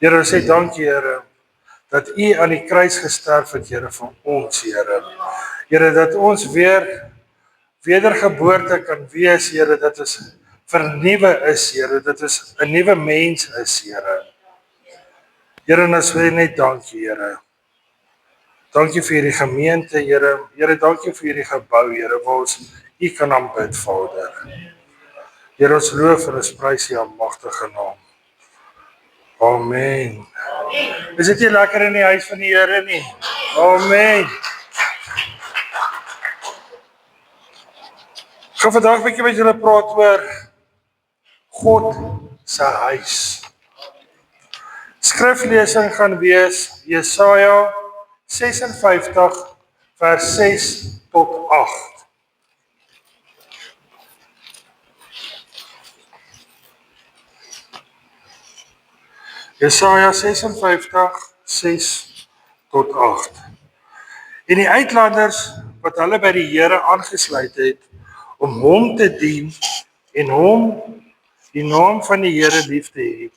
Here, ons sê dankie, Here, dat U aan die kruis gesterf het, Here, vir ons, Here. Here, dat ons weer wedergeboorte kan wees, Here, dat ons vernuwe is, Here, dat ons 'n nuwe mens is, Here. Here, en ons wil net dankie, Here. Dankie vir hierdie gemeente, Here. Here, dankie vir hierdie gebou, Here, waar ons U kan aanbid, Vader. Here, ons loof en ons prys U almagtige naam. Amen. Is dit nie lekker in die huis van die Here nie? Amen. Ek gaan vandag 'n bietjie met julle praat oor God se huis. Skriflesing gaan wees Jesaja 56 vers 6 tot 8. Jesaja 56, 6 tot 8. En die uitlanders wat hulle by die Here aangesluit het om hom te dien en hom die naam van die Here lief te hê,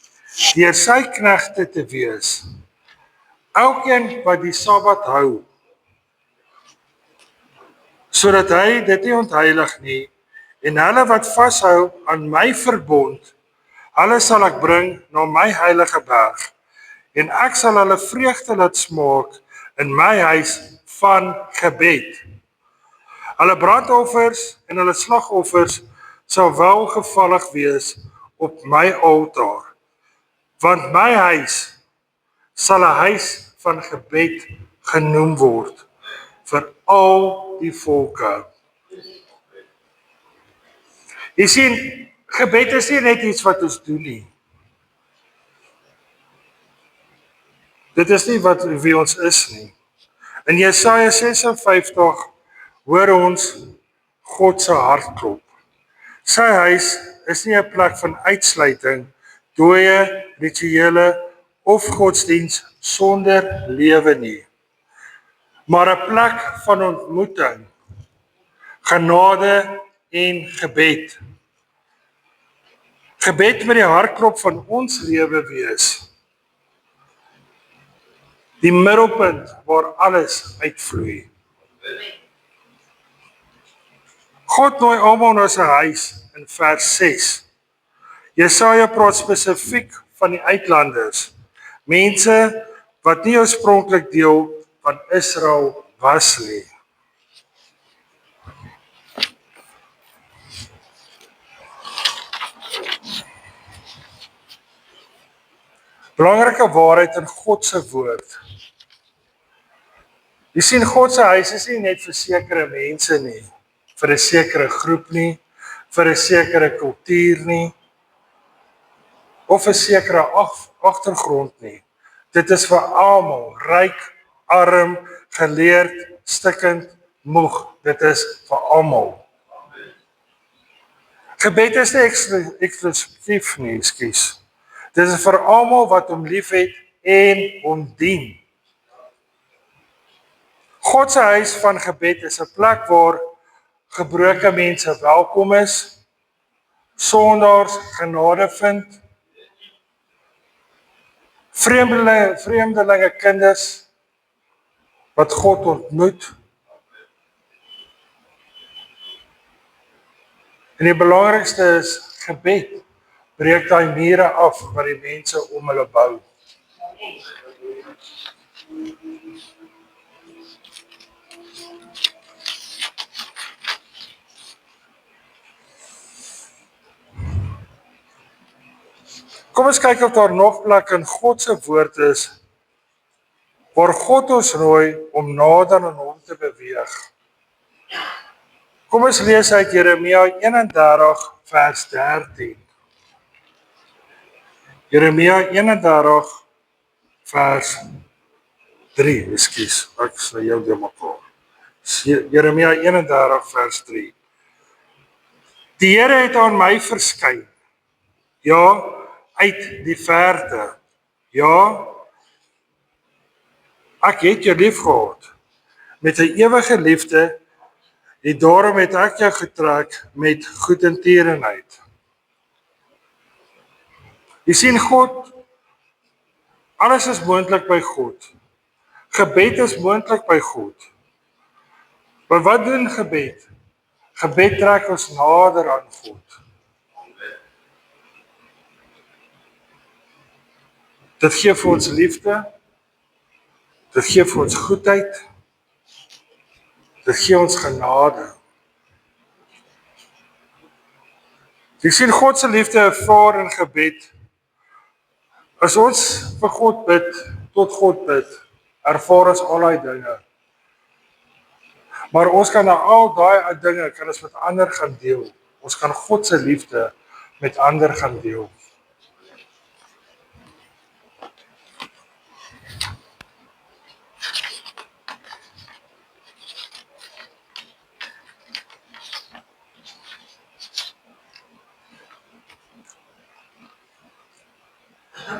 deur sy knegte te wees. Elkeen wat die Sabbat hou, sodat hy dit nie ontheilig nie, en hulle wat vashou aan my verbond, hulle sal ek bring na my heilige berg, en ek sal hulle vreugde laat smaak in my huis van gebed. Hulle brandoffers en hulle slagoffers sal welgevallig wees op my altaar, want my huis sal 'n huis van gebed genoem word vir al die volke. Jy sien, gebed is nie net iets wat ons doen nie. Dit is nie wat wie ons is nie. In Jesaja 56 hoor ons God se hart klop. Sy huis is nie 'n plek van uitsluiting, dooie rituele of godsdiens sonder lewe nie, maar 'n plek van ontmoeting, genade en gebed. Gebed met die hartklop van ons lewe wees. Die middelpunt waar alles uitvloei. God nooi almal na sy huis in vers 6. Jesaja praat spesifiek van die uitlanders, mense wat nie oorspronklik deel van Israel was nie. Belangrike waarheid in God se woord. Jy sien, God se huis is nie net vir sekere mense nie, vir 'n sekere groep nie, vir 'n sekere kultuur nie, of 'n sekere agtergrond nie. Dit is vir almal, ryk, arm, geleerd, stikkend, moeg. Dit is vir almal. Gebed is nie eksklusief nie, ekskuus. Dit is vir almal wat hom liefhet en hom dien. God se huis van gebed is 'n plek waar gebroke mense welkom is, sondaars genade vind, vreemdelinge kinders wat God ontmoet. En die belangrikste is gebed. Breek daai mure af wat die mense om hulle bou. Kom ons kyk of daar nog plek in God se woord is waar God ons nooi om nader aan hom te beweeg. Kom ons lees uit Jeremia 31 vers 13. Jeremia 31 vers 3, ekskuus, ek sê jou deur mekaar. Jeremia 31 vers 3. Die Here het aan my verskyn. Ja, uit die verte. Ja, ek het jou lief gehad. Met 'n ewige liefde, en daarom het ek jou getrek met goedertierenheid. Jy sien, God Alles is moontlik by God. Gebed is moontlik by God. Maar wat doen gebed? Gebed trek ons nader aan God. Dit gee vir ons liefde, dit gee vir ons goedheid, dit gee ons genade. Jy sien God se liefde ervaar in gebed. As ons vir God bid, tot God bid, ervaar ons al daai dinge. Maar ons kan nou al daai dinge kan ons met ander gaan deel. Ons kan God se liefde met ander gaan deel.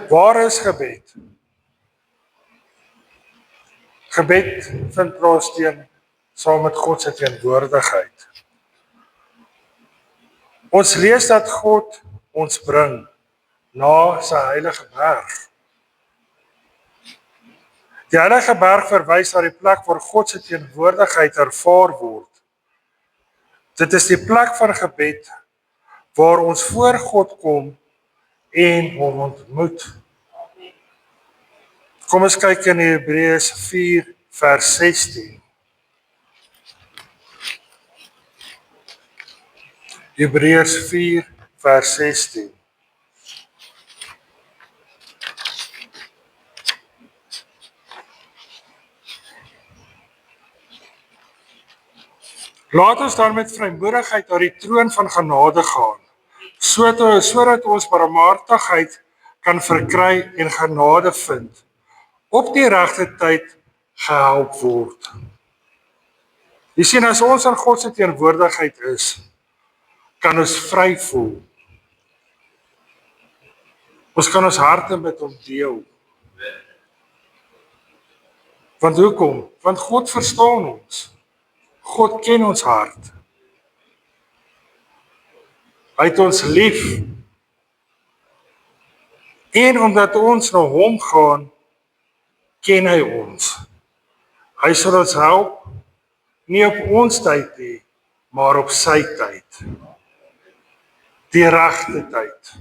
Waar is gebed? Gebed vind plaas saam met God se teenwoordigheid. Ons lees dat God ons bring na sy heilige berg. Die heilige berg verwys na die plek waar God se teenwoordigheid ervaar word. Dit is die plek van gebed waar ons voor God kom en hom ontmoet. Kom ons kyk in Hebreërs 4 vers 16. Hebreërs 4 vers 16. Laat ons dan met vrymoedigheid na die troon van genade gaan, sodat ons barmhartigheid kan verkry en genade vind, op die regte tyd gehelp word. Jy sien, as ons in God se teenwoordigheid is, kan ons vry voel. Ons kan ons harte met hom deel. Want hoekom? Want God verstaan ons. God ken ons hart. Hy het ons lief. En omdat ons na hom gaan, ken hy ons. Hy sal ons help, nie op ons tyd nie, maar op sy tyd. Die regte tyd.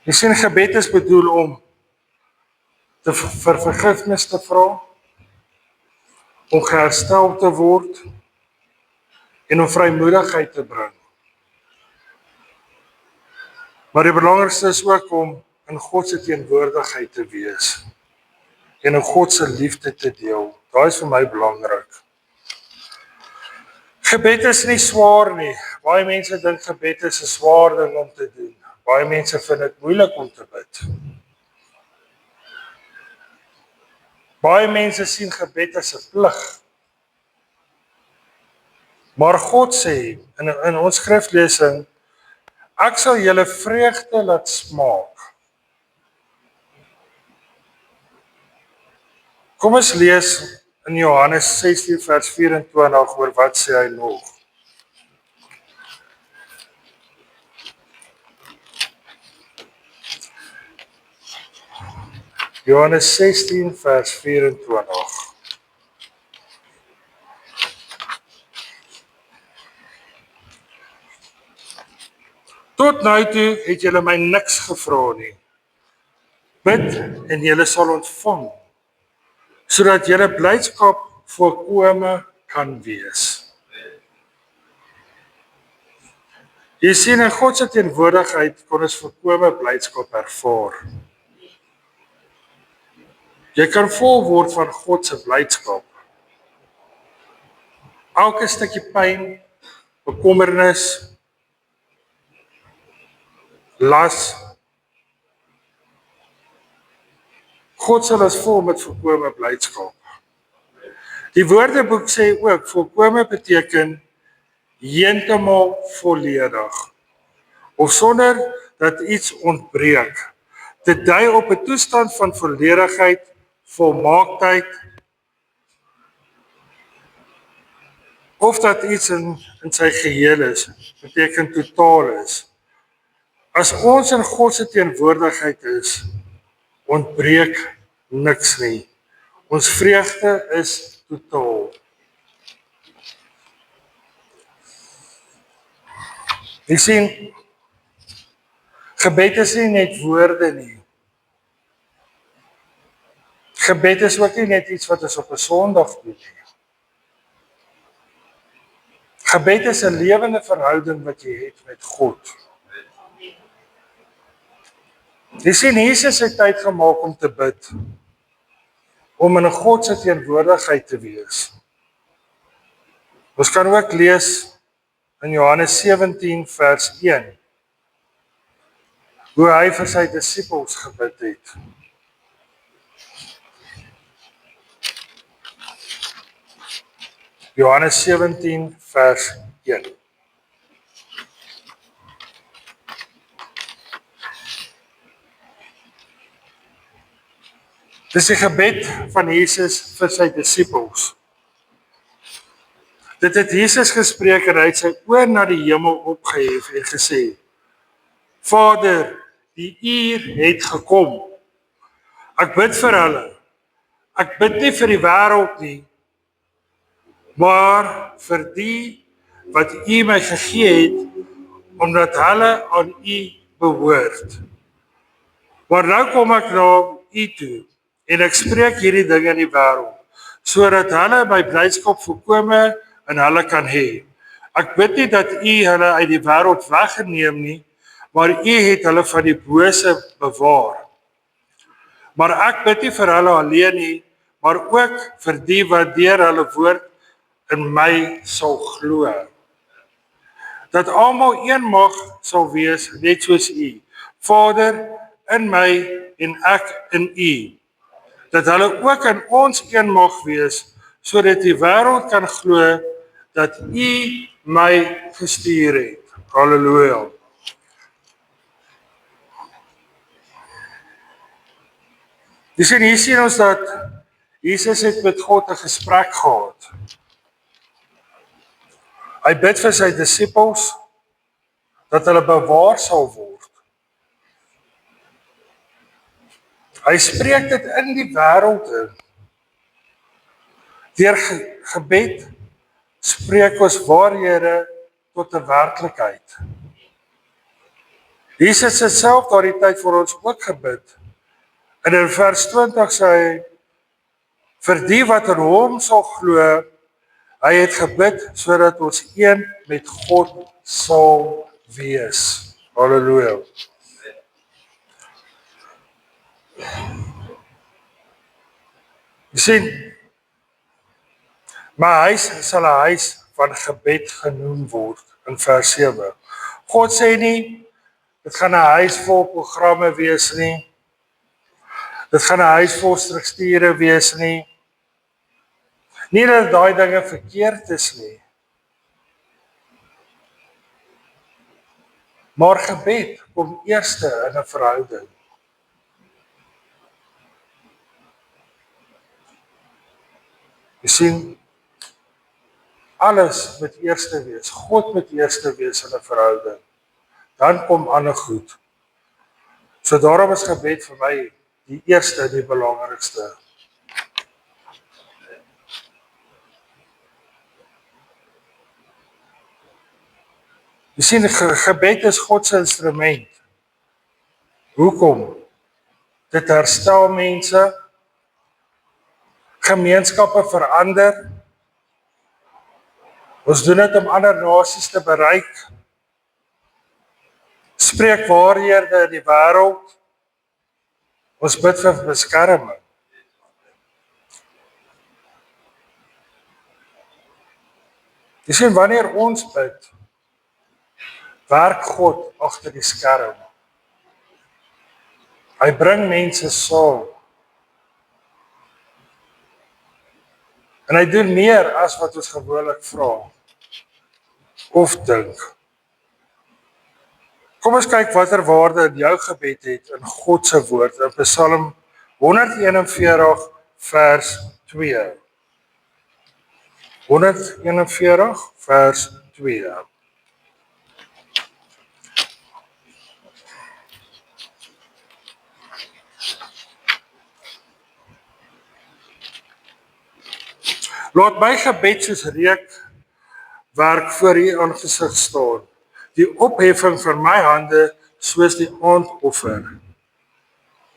Jy sien, gebed is bedoel om vir vergifnis te vra, om geherstel te word en om vrymoedigheid te bring. Maar die belangrikste is ook om in God se teenwoordigheid te wees en om God se liefde te deel. Daai is vir my belangrik. Gebed is nie swaar nie. Baie mense dink gebed is 'n swaar ding om te doen. Baie mense vind dit moeilik om te bid. Baie mense sien gebed as 'n plig. Maar God sê in ons skriflesing, ek sal julle vreugde laat smaak. Kom ons lees in Johannes 16 vers 24 oor wat sê hy nog. Johannes 16 vers 24. Tot nou toe het julle my niks gevra nie. Bid en julle sal ontvang, sodat julle blydskap volkome kan wees. Jy sien, in God se teenwoordigheid kon ons volkome blydskap ervaar. Jy kan vol word van God se blydskap. Elke stukkie pyn, bekommernis, las, God sal ons vol met volkome blydskap. Die Woordeboek sê ook, volkome beteken heeltemal volledig, of sonder dat iets ontbreek. Dit dui op 'n toestand van volledigheid, volmaaktheid, of dat iets in sy geheel is, beteken totaal is. As ons in God se teenwoordigheid is, ontbreek niks nie. Ons vreugde is totaal. Jy sien, gebed is nie net woorde nie. Gebed is ook nie net iets wat ons op 'n Sondag doen nie. Gebed is 'n lewende verhouding wat jy het met God. Jy sien, Jesus het tyd gemaak om te bid, om in God se teenwoordigheid te wees. Ons kan ook lees in Johannes 17 vers 1, hoe hy vir sy disippels gebid het. Johannes 17 vers 1. Dis die gebed van Jesus vir sy disippels. Dit het Jesus gespreek en hy het sy oor na die hemel opgehef en gesê: Vader, die uur het gekom. Ek bid vir hulle. Ek bid nie vir die wêreld nie, maar vir die wat U my gegee het, omdat hulle aan U behoort. Maar nou kom ek na U toe, en ek spreek hierdie dinge in die wêreld, sodat hulle my blydskap volkome in hulle kan hê. Ek bid nie dat U hulle uit die wêreld weggeneem nie, maar U het hulle van die bose bewaar. Maar ek bid nie vir hulle alleen nie, maar ook vir die wat deur hulle woord in my sal glo. Dat almal een mag sal wees, net soos U, Vader in my en ek in U. Dat hulle ook in ons een mag wees, sodat die wêreld kan glo dat U my gestuur het. Halleluja. Hier sien ons dat Jesus het met God 'n gesprek gehad. Hy bid vir sy disippels dat hulle bewaar sal word. Hy spreek dit in die wêreld in. Deur gebed spreek ons waarhede tot 'n werklikheid. Jesus het self daardie tyd vir ons ook gebid. En in vers 20 sê hy, vir die wat in hom sal glo, hy het gebid sodat ons een met God sal wees. Halleluja. Jy sien, my huis sal 'n huis van gebed genoem word in vers 7. God sê nie, dit gaan 'n huis vol programme wees nie. Dit gaan 'n huis vol strukture wees nie. Nie dat daai dinge verkeerd is nie. Maar gebed kom eerste in 'n verhouding. Jy sien, alles moet eerste wees. God moet eerste wees in 'n verhouding. Dan kom ander goed. So daarom is gebed vir my die eerste, die belangrikste. Jy sien, gebed is God se instrument. Hoekom? Dit herstel mense, gemeenskappe verander. Ons doen dit om ander nasies te bereik. Spreek waarhede in die wêreld. Ons bid vir beskerming. Jy sien, wanneer ons bid, werk God agter die skerm. Hy bring mense saam. En hy doen meer as wat ons gewoonlik vra of dink. Kom ons kyk watter waarde in jou gebed het in God se woord in Psalm 141 vers 2. 141 vers 2. Laat my gebed soos reukwerk voor U aangesig staan, die opheffing van my hande soos die aandoffer.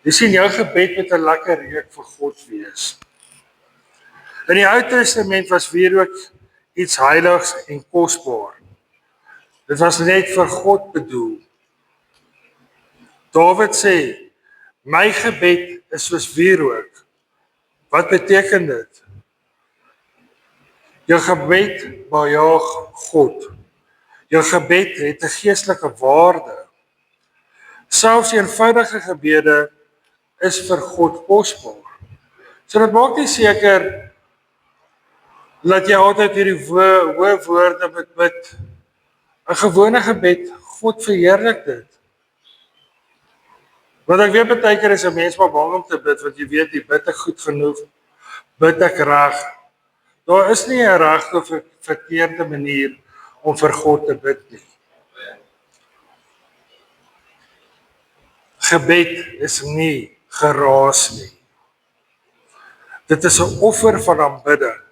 Jy sien, jou gebed met 'n lekker reuk vir God wees. In die Ou Testament was wierook iets heiligs en kosbaar. Dit was net vir God bedoel. Dawid sê, my gebed is soos wierook. Wat beteken dit? Jou gebed bejaag God. Jou gebed het 'n geestelike waarde. Selfs eenvoudige gebede is vir God kosbaar. So dit maak nie seker dat jy altyd hierdie hoë woorde moet bid. 'n Gewone gebed, God verheerlik dit. Want ek weet baie keer is 'n mens maar bang om te bid, want jy weet jy bid ek goed genoeg, bid ek reg. Daar is nie 'n regte of 'n verkeerde manier om vir God te bid nie. Gebed is nie geraas nie. Dit is 'n offer van aanbidding.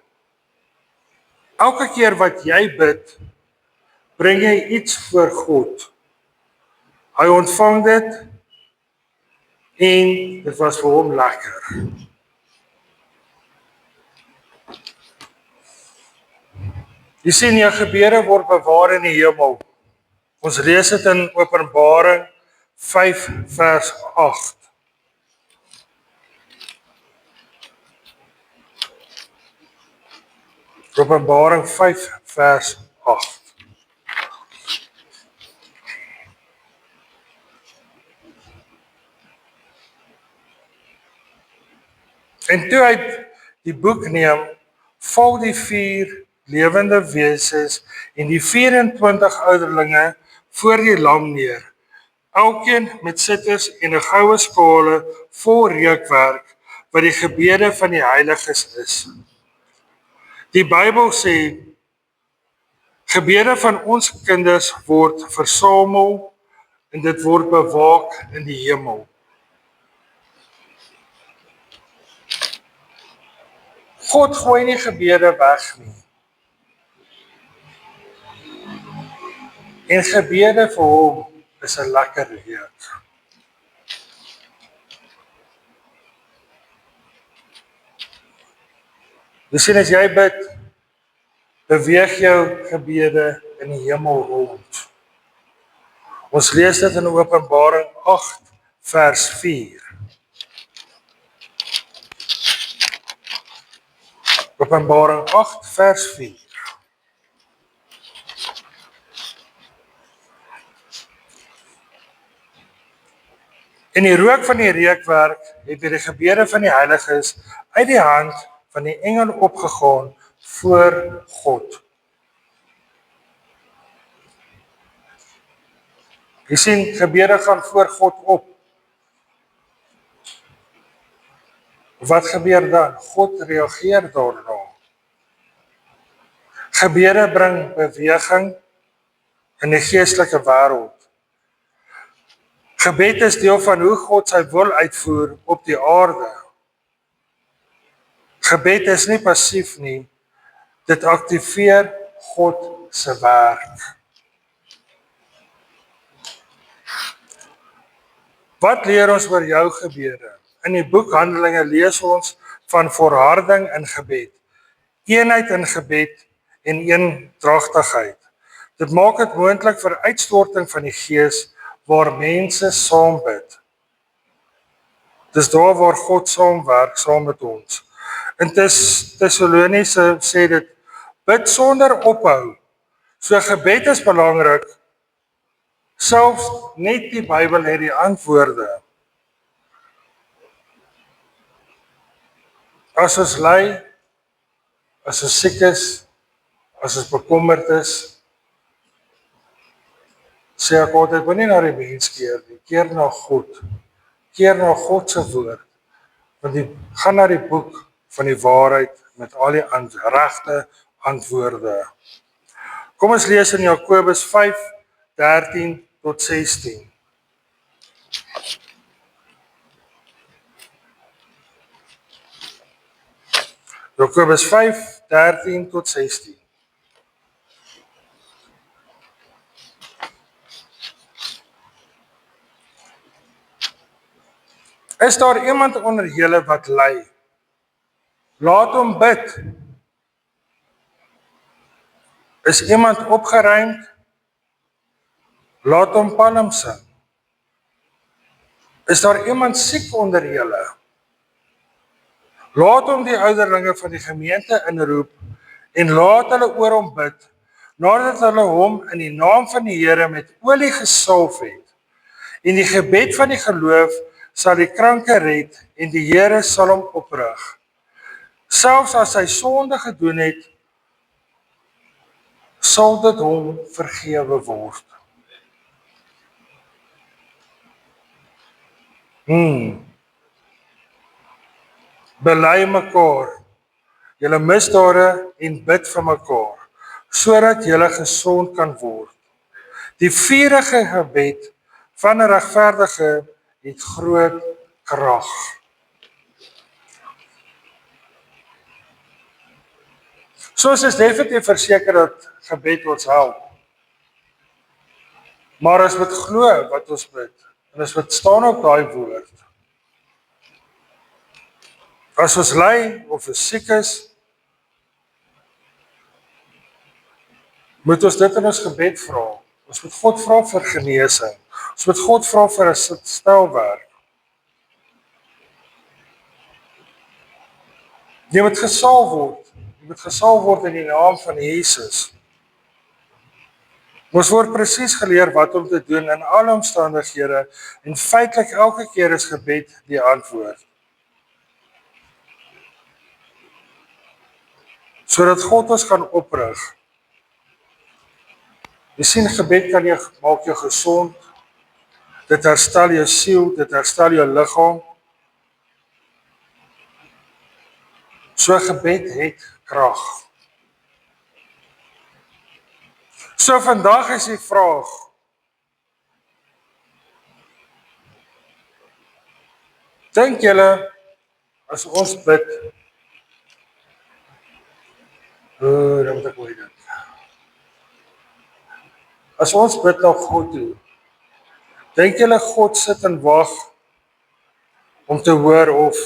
Elke keer wat jy bid, bring jy iets voor God. Hy ontvang dit en dit was vir hom lekker. Jy sien, jou gebede word bewaar in die hemel. Ons lees dit in Openbaring 5 vers 8. Openbaring 5 vers 8. En toe hy die boek neem, val die 4 lewende wesens en die 24 ouderlinge voor die lam neer. Elkeen met sitters en 'n goue skale vol reukwerk wat die gebede van die heiliges is. Die Bybel sê, gebede van ons kinders word versamel en dit word bewaak in die hemel. God gooi nie gebede weg nie. En gebede vir hom is 'n lekker reuk. Jy sien, as jy bid, beweeg jou gebede in die hemel rond. Ons lees dit in Openbaring 8 vers 4. Openbaring 8 vers 4. En die rook van die reukwerk het by die gebede van die heiliges uit die hand van die engel opgegaan voor God. Jy sien, gebede gaan voor God op. Wat gebeur dan? God reageer daarna. Gebede bring beweging in die geestelike wêreld. Gebed is deel van hoe God sy wil uitvoer op die aarde. Gebed is nie passief nie, dit aktiveer God se werk. Wat leer ons oor jou gebede? In die boek Handelinge lees ons van volharding in gebed, eenheid in gebed en eendragtigheid. Dit maak dit moontlik vir uitstorting van die Gees waar mense saam bid. Dis daar waar God saamwerk saam met ons. In Tessaloniese sê dit, bid sonder ophou. So gebed is belangrik. Selfs net die Bybel het die antwoorde. As ons ly, as ons siek is, as ons bekommerd is, sê ek altyd, nie na die mens keer nie, keer na God. Keer na God se woord. Want gaan na die boek van die waarheid met al die regte antwoorde. Kom ons lees in Jakobus 5:13 tot 16. Jakobus 5:13 tot 16. Is daar iemand onder julle wat ly? Laat hom bid. Is iemand opgeruimd? Laat hom psalm sing. Is daar iemand siek onder julle? Laat hom die ouderlinge van die gemeente inroep en laat hulle oor hom bid, nadat hulle hom in die naam van die Here met olie gesalf het. En die gebed van die geloof sal die kranke red en die Here sal hom oprig. Selfs as hy sonde gedoen het, sal dit hom vergewe word. Bely mekaar, julle misdade en bid vir mekaar, sodat julle gesond kan word. Die vurige gebed van 'n regverdige het groot krag. So is definitief verseker dat gebed ons help. Maar as wat glo wat ons bid, en as wat staan op daai woord, as ons ly of ons siek is, moet ons dit in ons gebed vra. Ons moet God vra vir genesing. Ons moet God vra vir 'n herstelwerk. Jy moet gesalf word. Jy moet gesalf word in die naam van Jesus. Ons word presies geleer wat om te doen in alle omstandighede en feitelik elke keer is gebed die antwoord. Sodat God ons kan oprig. Jy sien, gebed kan maak jou gesond. Dit herstel jou siel, dit herstel jou liggaam. So gebed het krag. So vandag is die vraag, dink julle as ons bid, dan moet ek hoor dit. As ons bid na God toe, dink julle God sit en wag om te hoor of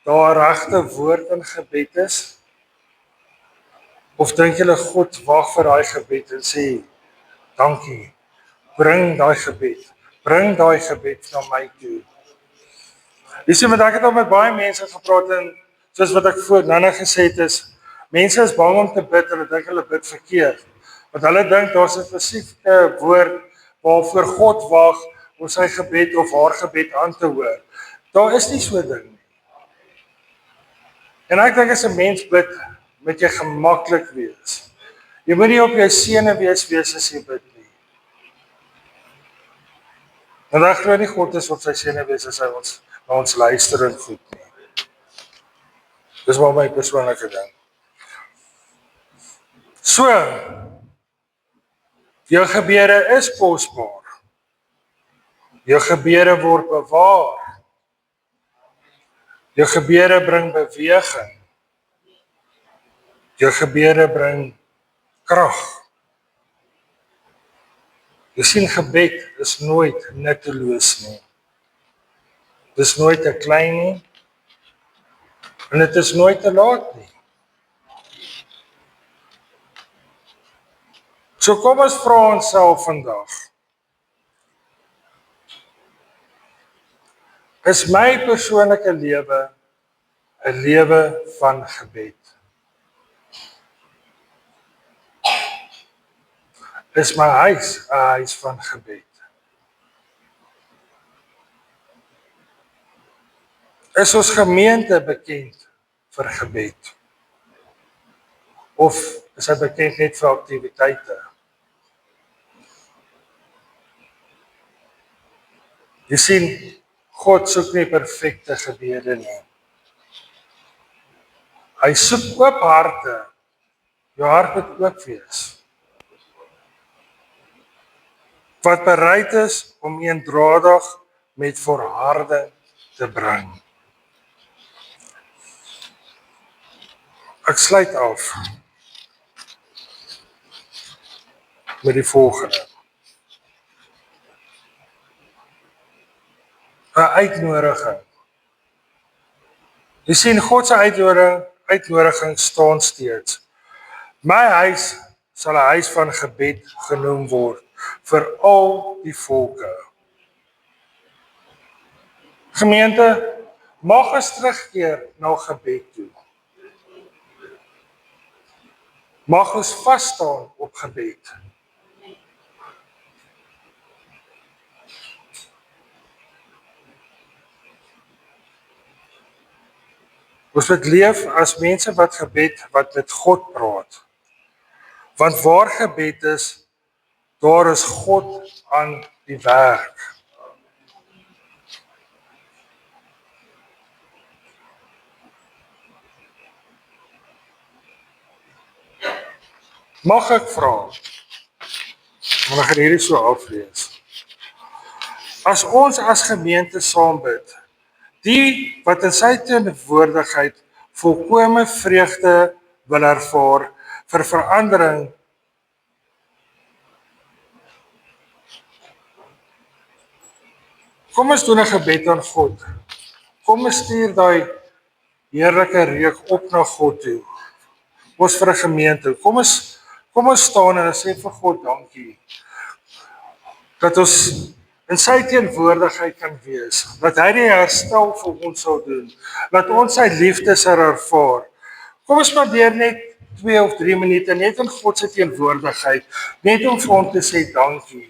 daar 'n regte woord in gebed is? Of dink julle God wag vir daai gebed en sê, dankie, bring daai gebed na my toe. Jy sien, want ek het al met baie mense gepraat en soos wat ek voor nou gesê het is, mense is bang om te bid en hulle dink hulle bid verkeerd. Want hulle dink daar's 'n spesifieke woord waarvoor God wag om sy gebed of haar gebed aan te hoor. Daar is nie so 'n ding nie. En ek dink as 'n mens bid, moet jy gemaklik wees. Jy moet nie op jou senuwees wees as jy bid nie. Want ek glo nie God is op sy senuwees as hy na ons luister en goed nie. Dis maar my persoonlike ding. So, jou gebede is kosbaar. Jou gebede word bewaar. Jou gebede bring beweging. Jou gebede bring krag. Jy sien, gebed is nooit nutteloos nie. Dit is nooit te klein nie. En dit is nooit te laat nie. So kom ons vra onsself vandag. Is my persoonlike lewe 'n lewe van gebed? Is my huis 'n huis van gebed? Is ons gemeente bekend vir gebed? Of is hy bekend net vir aktiwiteite? Jy sien, God soek nie perfekte gebede nie. Hy soek oop harte jou hart moet oop wees. Wat bereid is om eendradig met volharding te bring. Ek sluit af met die volgende. 'n Uitnodiging. Jy sien, God se uitnodiging staan steeds. My huis sal 'n huis van gebed genoem word vir al die volke. Gemeente, mag ons terugkeer na gebed toe. Mag ons vas staan op gebed. Ons moet leef as mense wat met God praat. Want waar gebed is, daar is God aan die werk. Mag ek vra, en ek gaan hierdie so aflees. As ons as gemeente saam bid, die wat in sy teenwoordigheid volkome vreugde wil ervaar vir verandering, kom ons doen 'n gebed aan God. Kom ons stuur daai heerlike reuk op na God toe. Ons vir 'n gemeente. Kom ons staan en sê vir God dankie. Dat ons in sy teenwoordigheid kan wees. Dat hy die herstel vir ons sal doen. Dat ons sy liefde sal ervaar. Kom ons spandeer net 2 of 3 minute net in God se teenwoordigheid. Net om vir hom te sê dankie.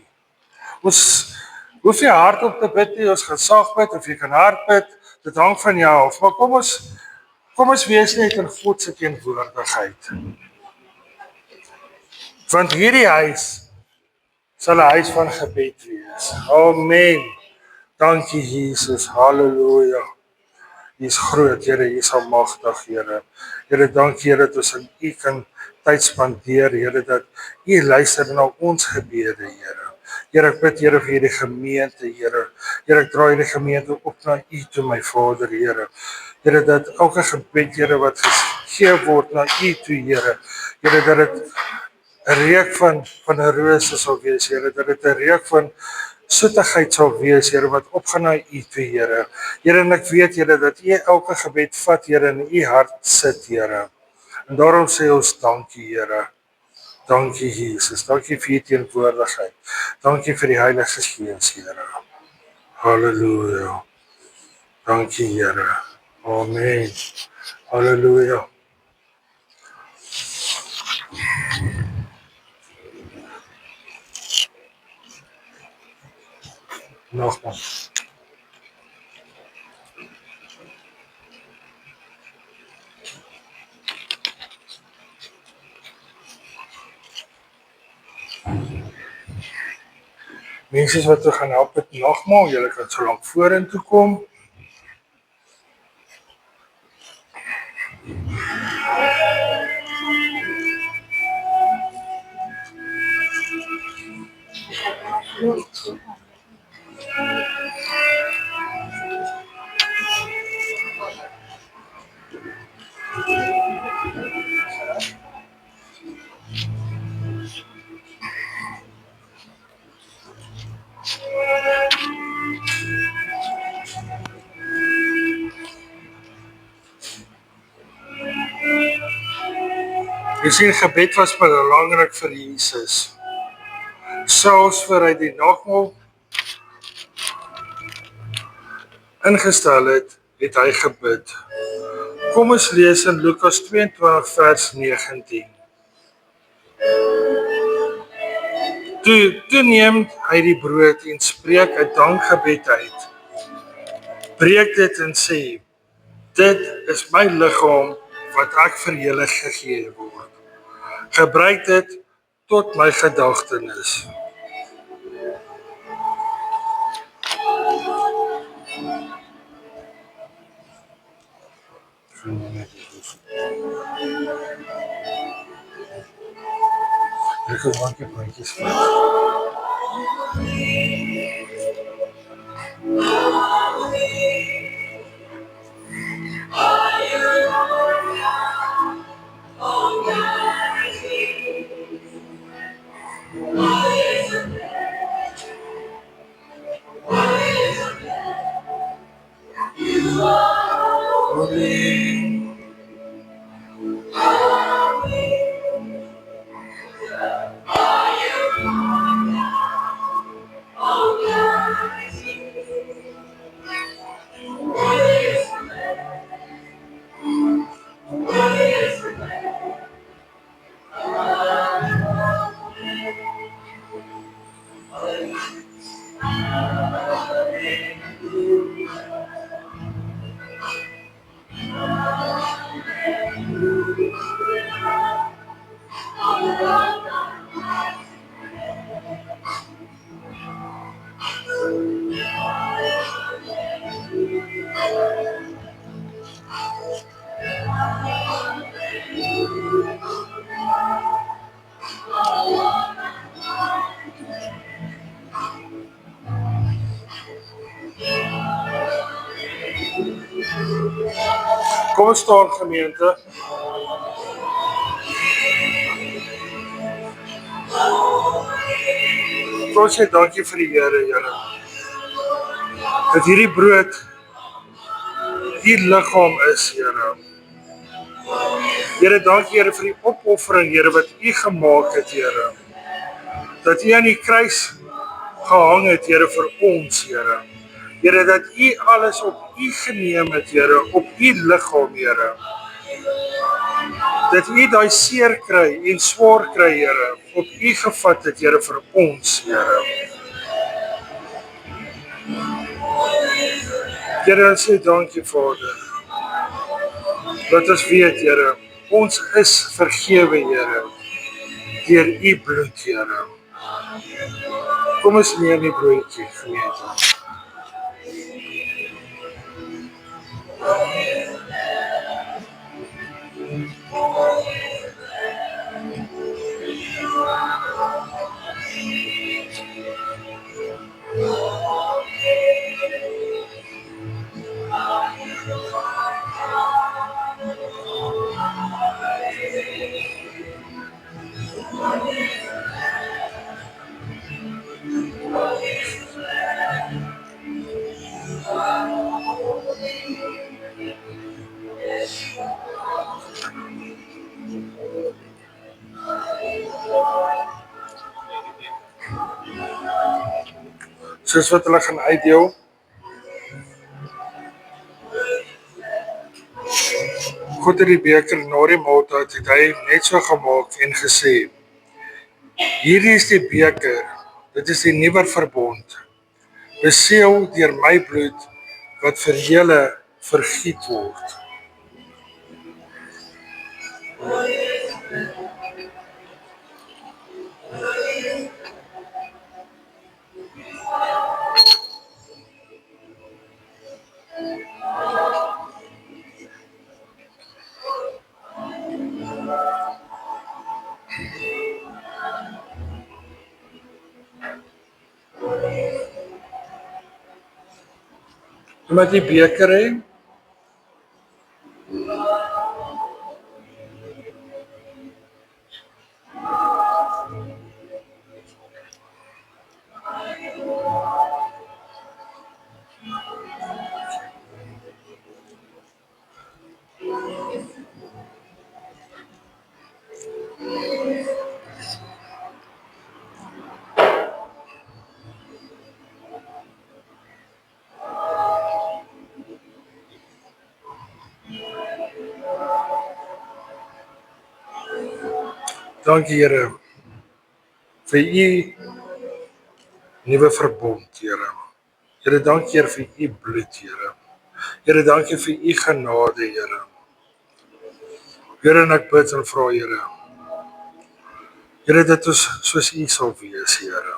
Ons hoef jy hardop te bid nie, ons gaan sag bid of jy kan hard bid. Dit hang van jou af. Maar kom ons wees net in God se teenwoordigheid. Want hierdie huis sal 'n huis van gebed wees. Amen. Dankie Jesus. Halleluja. U is groot, Here, U is almagtig, Here. Here, dankie Here dat ons aan U kan tyd spandeer, Here, dat U luister na ons gebede, Here. Here, ek bid Here vir hierdie gemeente, Here. Here, ek draai hierdie gemeente op na U toe, my Vader, Here. Here, dat elke gebed, Here, wat gegee word na U toe, Here. Here, dat dit 'n reuk van 'n rose sal wees, Here, dat dit 'n reuk van soetigheid sal wees, Here, wat opgaan na U toe, Here. Here, en ek weet, Here, dat U elke gebed vat, Here, in U hart sit, Here. En daarom sê ons dankie, Here. Dankie, Jesus. Dankie vir U teenwoordigheid. Dankie vir die Heilige Gees, Here. Halleluja. Dankie, Here. Amen. Halleluja. Nogmaals. Mense wat we gaan help met nagmaal, julle kan so lank vorentoe kom. Jy sien, gebed was belangrik vir Jesus. Selfs vir hy die nagmaal ingestel het hy gebid. Kom ons lees in Lukas 22 vers 19. Toe neem hy die brood en spreek 'n dankgebed uit. Breek dit en sê, dit is my liggaam wat ek vir julle gegee word. Gebruik dit tot my gedagtenis. Ek het dankie broodjies vir. Kom ons staan gemeente. Kom ons sê dankie vir die Here, Here. Dat hierdie brood die liggaam is, Here. Here, dankie Here vir die opoffering, Here, wat U gemaak het, Here. Dat U aan die kruis gehang het, Here, vir ons, Here. Here, dat U alles op U geneem het, Here, op U liggaam, Here. Dat U daai seer kry en swaar kry, Here, op U gevat het, Here, vir ons, Here. Here, ons sê dankie, Vader. Dat ons weet, Here, ons is vergewe, Here, deur U bloed, Here. Kom ons neem die broodjie, gemeente. Soos wat hulle gaan uitdeel. God het die beker na die maaltyd het hy net so gemaak en gesê: Hierdie is die beker, dit is die nuwe verbond, beseël deur my bloed wat vir julle vergiet word. Met die beker hê. Dankie Here vir U nuwe verbond, Here. Here, dankie Here vir U bloed, Here. Here, dankie vir U genade, Here. Here, en ek bid en vra, Here. Here, dat ons soos U sal wees, Here.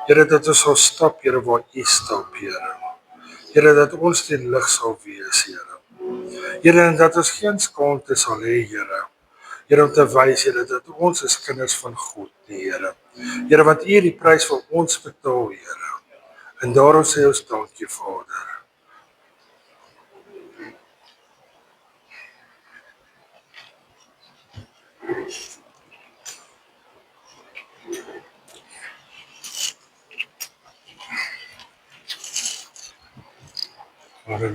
Here, dat ons sal stap, Here, waar U stap, Here. Here, dat ons die lig sal wees, Here. Here, en dat ons geen skaamte sal hê, Here. Here, om te wys, Here, dat ons is kinders van God, die Here. Here, wat U die prys vir ons betaal, Here. En daarom sê ons dankie, Vader. Halleluja.